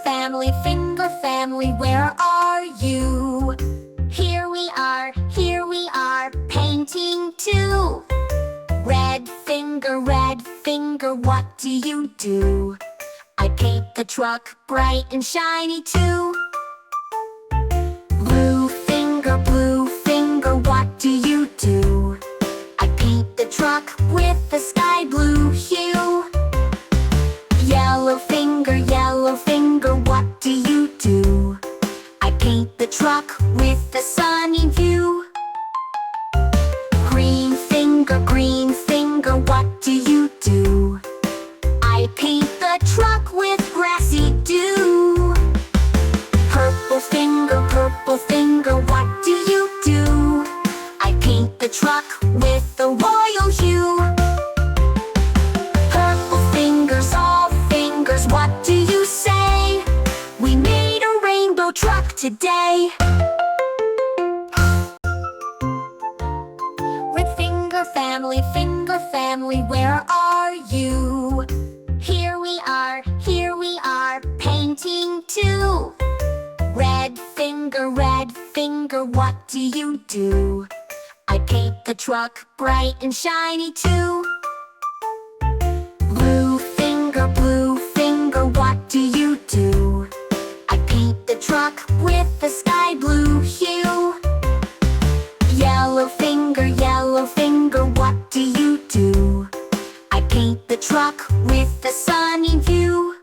finger family, where are you? Here we are, painting too. Red finger, what do you do? I paint the truck bright and shiny too. Blue finger, what do you do? I paint the truck with the sky blue hue. Yellow finger, what do you do? I paint the truck with the sunny view. Green finger, what do you do? I paint the truck with grassy dew. Purple finger, what do you do? I paint the truck with the royal hue. Purple fingers, all fingers, what do you say? We made a rainbow truck today. Red finger family, where are you? Here we are, painting too. Red finger, what do you do? I paint the truck bright and shiny too. Blue finger, what do you do? I paint the truck with the sky blue hue. Yellow finger, what do you do? I paint the truck with the sunny view.